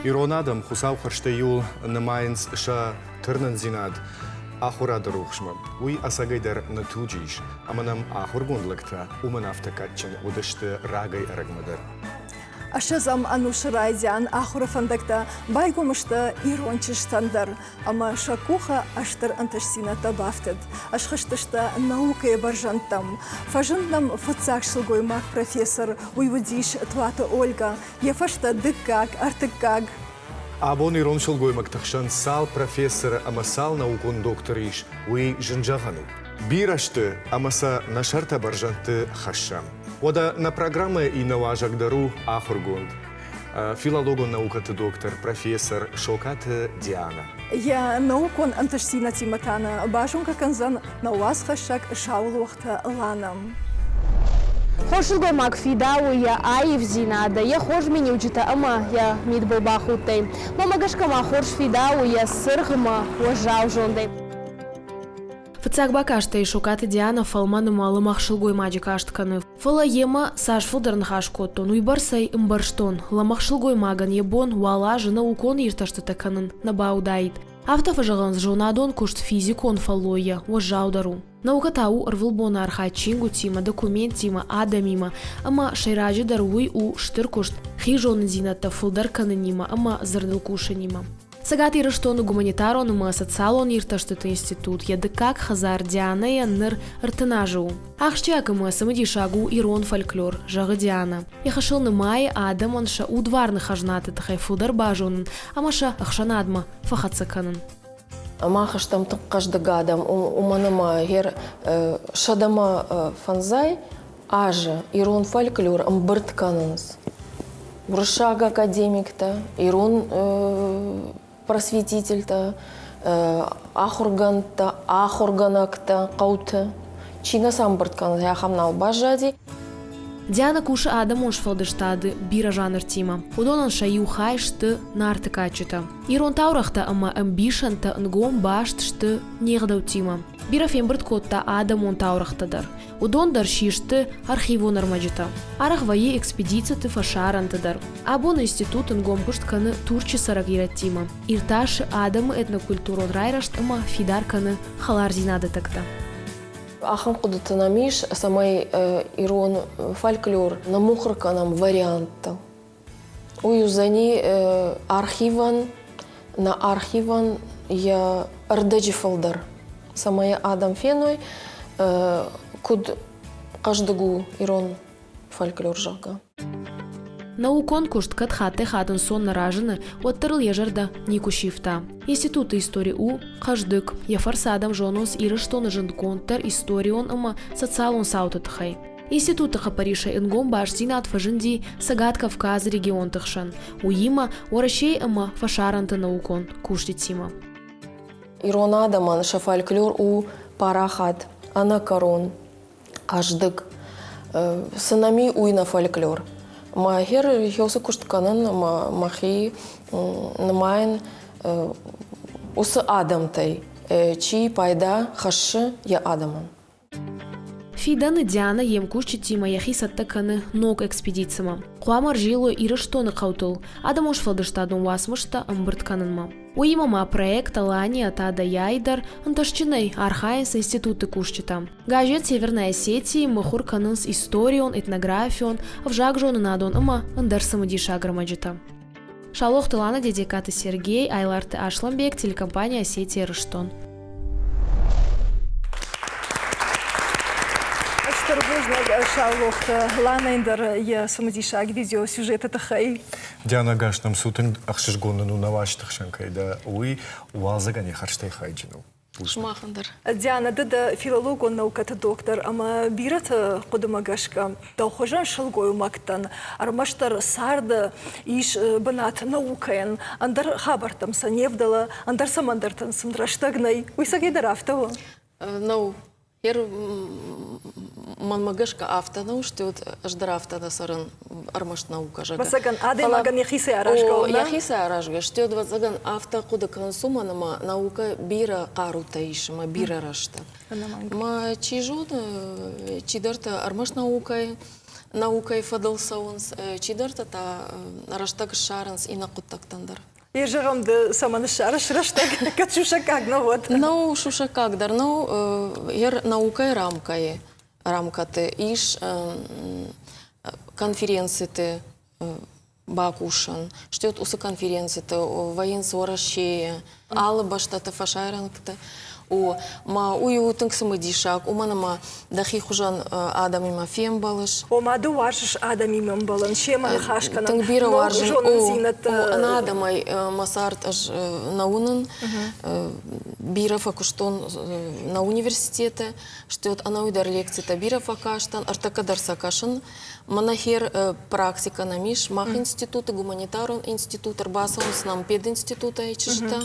Иронадам хусау харштеюл намайнс ша тырнан зинад ахура дарухшма. Уй асагайдар натуджиш, аманам ахургунлыкта уманафтакатчин удышты рагай арагмадар. Ашазам анушрайдян ахура фандакта байгумышта ирончиштандар, ама шакуха аштар анташсина табафтед. Ашхашташта наука баржантам. Фажындам фацакшилгой мак профессор уйвудиш твата Ольга. Ефашта дыккак, артыккак. Абон ироншилгой мактахшан сал профессор амасал наукун докториш уй жинджагану. Бирашты амаса нашарта баржанты хашам. Ода на программе и на важагдару ахургунд. Филологон наукаты доктор, профессор Шокаты Диана. Я наукон анташсина тиматана, башунка канзан на вас хашак шаулухта ланам. Хошугой макфидау я аив зинада, я хож мини учита ама я мидбобахутей. Мама гашкама хож фидау я сырхма вожау жондай. Фцак бакашта и Шокаты Диана фалманы малы махшылгой маджикаштканы. Фала ема саш фулдерн хашкоттон, уйбарсай имбарштон. Ламахшылгой маган ебон уала жена укон ирташты таканын набаудайт. Автофажаган жонадон кушт физикон фалоя, вожаудару. Наукатау арвылбона архачингу тима, документ тима, адамима, ама шайраджи даруй у штыркушт хижон зината фулдарканынима, ама зардылкушанима. Сагат ирыштону гуманитарон ма социалон ирташтыты институт, яды как хазар Диана я ныр артынажу. Ахчак ма самыди шагу ирон фольклор, жагы Диана. Я хашыл нымай адам онша удварны хажнаты тахай фудар бажонын, амаша ахшанадма фахацаканын. Махаш там каждый гадам уманама гер шадама фанзай аже ирон фольклор амбыртканынс. Уршага академик-то, ирон просветитель-то, ахурган-то, ахурганак-то, кауты. Чина сам быртканынс, я хамнал бажади. Диана куша адам онш фалдыштады бира жанр тима. Удонан шаю хайшты нарты качыта. Ирон таурахта ама амбишанта нгом баштшты негдау тима. Бира фембырткотта адам он таурахтадар. Удон дар шишты архивон армаджита. Арах вае экспедицияты фашарантадар. Абон институт нгом куштканы турчи сарагира тима. Ирташи адамы этнокультурон райрашт ама фидарканы халарзинады такта. Ахам кудыты намиш, самай ирон фольклор, намухрка нам варианта. Уюзани архиван, на архиван я ардеджи фалдар. Самая адам феной, куд каждыгу ирон фольклор жага. Наукон кушт катхаты хатын сон наражыны оттырыл ежарда никушифта. Институты истории у каждык я фарсадам жонос ирыштоны жындконтар историон ама социалон саутытхай. Институты хапариша ингом баштина от фажинди сагат Кавказ регион тыхшан. Уима оращей ама фашаранты наукон куштитима. Ирон адаман ша фольклор у парахат, анакарон, каждык. Сынами уйна фольклор. Махер хелсы куштканын махи намайн усы адамтай, чи пайда хашы я адаман. Фиданы Диана ем кушчитима яхи саттаканы ног экспедицияма. Хуамар жило ирыштоны каутыл, адам ош фалдыштадун васмышта амбыртканынма. Уимама проект Алани атада яйдар анташчиной архаинс институты кушчита. Газет Северной Осетии махур канынс историон, этнографион, авжак жоны надон ама андарсамадиша громаджита. Шалох тылана дедикаты Сергей, Айларты Ашламбек, телекомпания Осетия Рыштон. Шалох ланайндар я самадишаг видео сюжета тахай. Диана Гашнам сутен ахшишгонну наваштахшанкай да уй уазагани харштай хайджину. Шмахандар. Диана да филологон науката доктор, ама бирата кодамагашка да хожан шалгой мактан, армаштар сарда иш банат наукаен, андар хабартам саневдала, андар самандартан самдраштагнай. Уйсагай дарафтаво. Ну, Ер манмагашка автонау, что вот аждара автона саран армаш наука жага. Басаган аде маган яхисе аражга. Яхисе аражга. Что вот заган авто куда консума нама наука бира карута ишма бира рашта. Ма чижон чидарта армаш наукай наукай фадылсауынс чидарта та раштаг шаранс и накуттактандар. Ежегамды саманы шарыш раштаг качуша как, ну вот. Ну, шуша кагдар, ну, ер наукай рамкаты, иш конференции бакушан, штет усы конференции, воен сорашея, алы баштата фашайранкты. Ма уютың сымы дишак, уманама дахи хужан адам има фем балыш. Омаду варшыш адам имем балын, шеманы хашканын. Тың бира варжын, жонын зинат. ана адамай масарт аж наунын, бира факуштон на университете, штет ана уйдар лекцията бира факаштан, артакадар сакашын, манахер практика намиш, мах институты, гуманитарон институт, арбасон снам пединститута и чешта.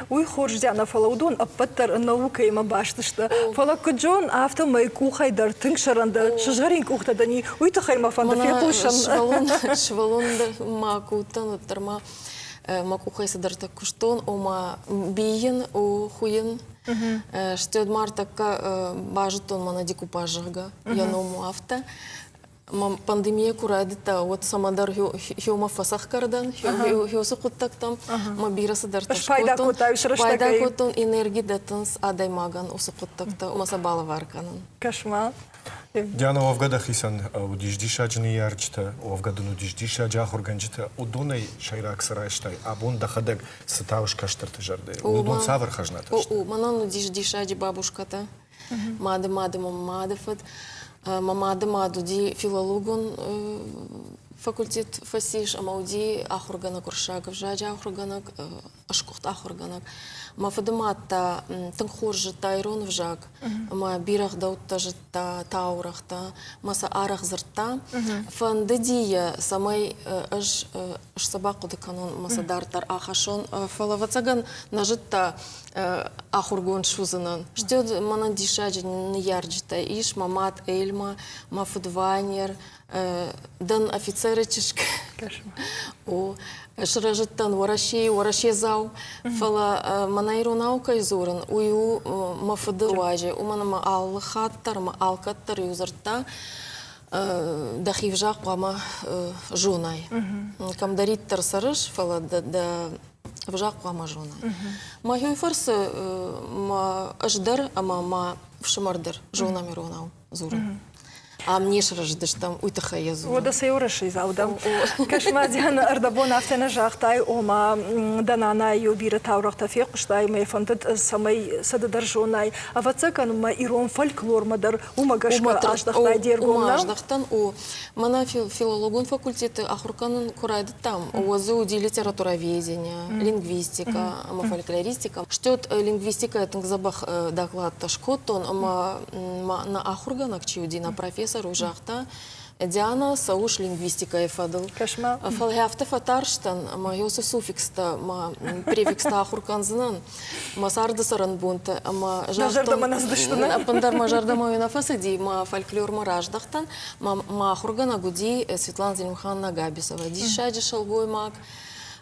Уй хорждяна фалаудон, а паттар наука има баштышта. Фалакуджон авто май кухайдар тыңшаранда, шажарин кухтадани, уй тахайма фанда фекушан. Швалон макутан, тарма макухай садарта куштон, ома биен, о хуен. Штет мартака бажетон мана дикупажага, яному авто. Пандемия курадита, вот самадар хиома фасах кардан, хиосу куттактам, ма бирасы дарташ котон, пайда котон энергии датанс адай маган осу куттакта, масабала варканан. Кашма. Диана овгада хисан удиждиша джни ярчта, овгаду удиждиша джах органжта, удонай шайрак сарайштай, абон дахадак сатауш каштарты жарде, удон савар хажната. Манан удиждиша джи бабушката, мады мамадефат, мамады ди филологон факультет фасиш, амауди ахурганак уршагов, жаджа ахурганак, ашкухт ахурганак. Ма фадаматта тыңхоржы тайрон вжак, ма бирах даутта жытта, таурахта, маса арах зыртта. Фандадия самай аж сабаку деканон маса дартар ахашон фалавацаган нажытта ахургон шузанан. Штёд манан дишаджи неярджита иш, мамат эльма, ма фудванер, дан офицеры чешка. О, шражыттан варашей зау, фала манайру наука изуран, ую мафыды важи, уманама аллы хаттар, ма алкаттар юзарта, дахивжак вама жонай. Камдариттар сарыш, фала да вжак вама жонай. Ма юйфарсы ма аждар, ама ма вшамардар, жонами ронау зуран. А мне шраждыш там уйтаха язу. Ода сайораши заудам. Кашма Диана ардабон автена жахтай ома данана юбира таурахта фекуштай мейфантат самай сададар жонай. А вацакан ма ирон фольклор мадар умагашка аждахтай дергомна. Аждахтан мана филологон факультеты ахурканын курайды там. Уазу уди литературоведения, лингвистика, ама фольклористика. Штет лингвистика это забах доклад ташкотон, ама на ахурганак чиуди на профессор ужахта. Диана сауш лингвистика эфадл. Кашма. Фалхафта фатарштан, ма йоса суффикста, ма префикста ахурканзынан, ма сарда саранбунта, ма жартан. Пандар ма жардама юнафасади, ма фольклор ма раждахтан, ма ахургана гуди Светлана Зелимханна Габисова. Дишаджи шалгой мак.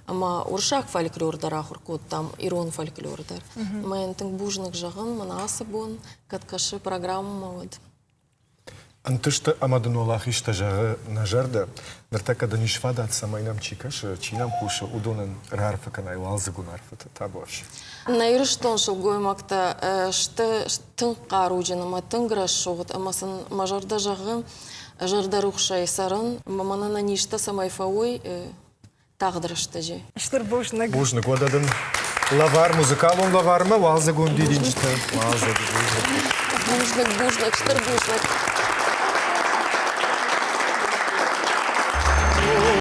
Ма уршак фольклордар ахуркот там, ирон фольклордар. Ма ентинг бужник жаган, ма насабон, каткаши программа вот. Антышты амадын олахишта жағы нажарда, ныртака да нишвада от самайнам чикаш, чинам куша удонын рарфа канай лалзыгун арфата, табуаш. Найрыштон шылгой макта, шты тың қаруджина, ма тың грашшоғыт, амасын мажарда жағы, жарда рухшай сарын, маманана ништа самайфауой тағдырышты же. Штыр бушнак. Бушнак, вададын лавар, музыкалон лаварма, лалзыгун дидинчта, лалзыгун. Бужнак, штыр бужнак.